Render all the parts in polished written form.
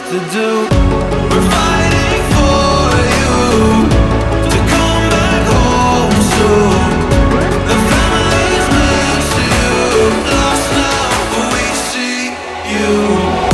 to do. We're fighting for you to come back home soon. The family's miss you, lost now, but we see you.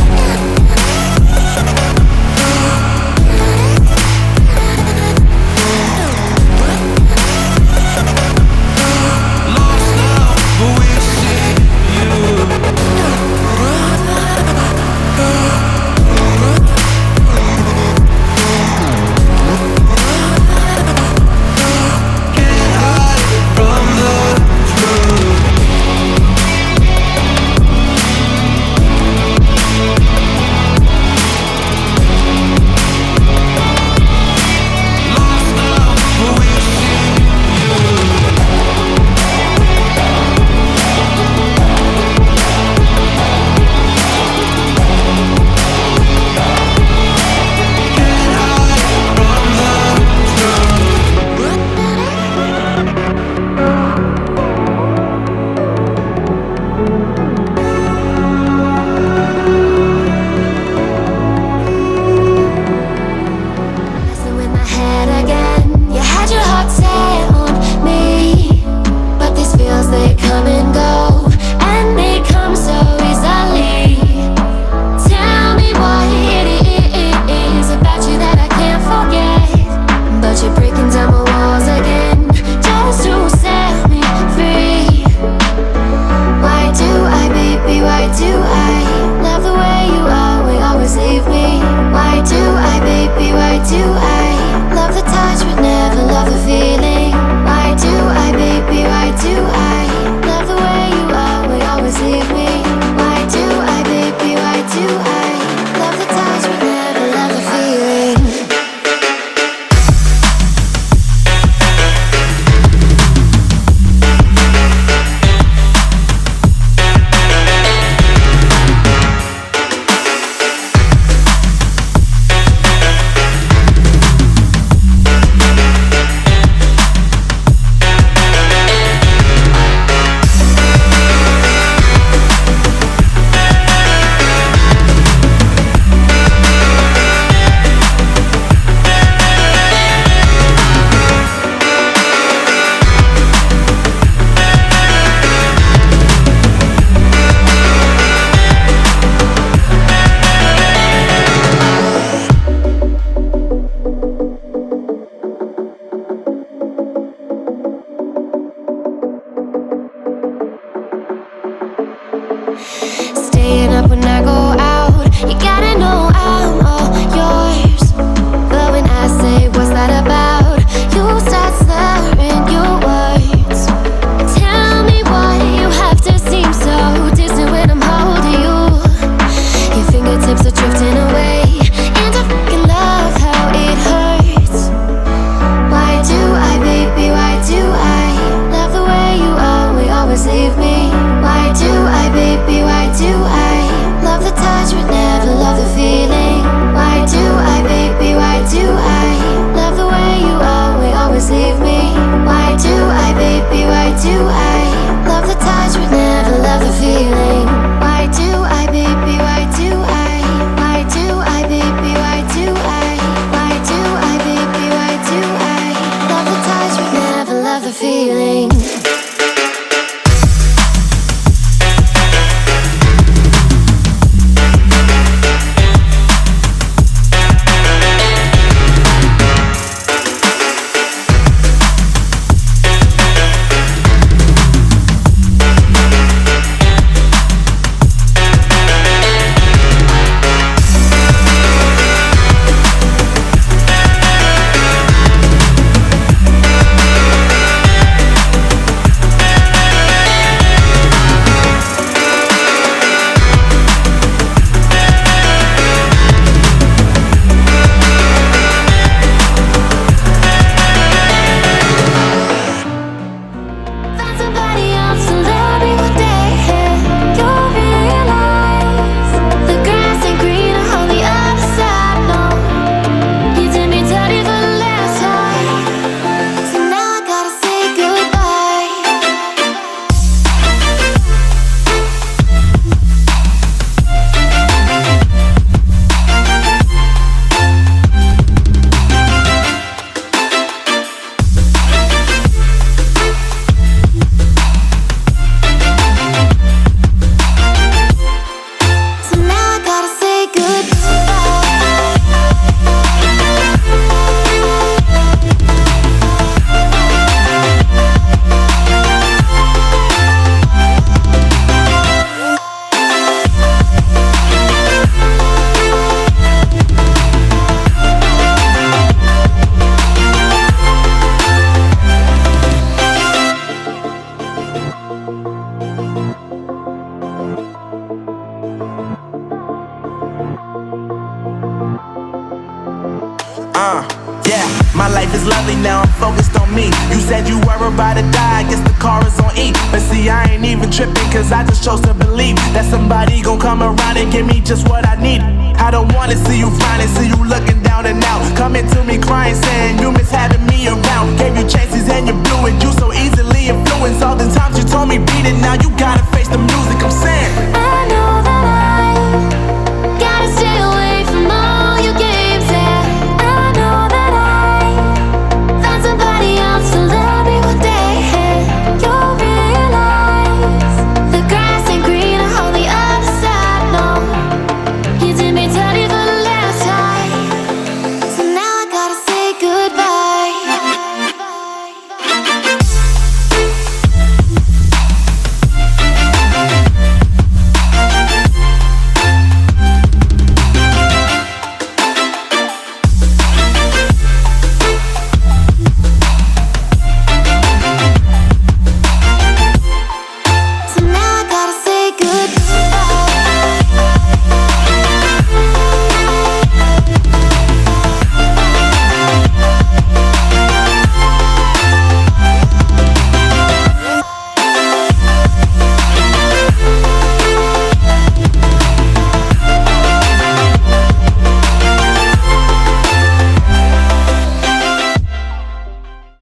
Yeah, my life is lovely now, I'm focused on me. You said you were about to die, I guess the car is on E. But see, I ain't even tripping, cause I just chose to believe that somebody gon' come around and give me just what I need. I don't wanna see you finding, see you looking down and out, coming to me crying, saying you miss having me around. Gave you chances and you blew it, you so easily influenced. All the times you told me beat it, now you gotta face the music. I'm saying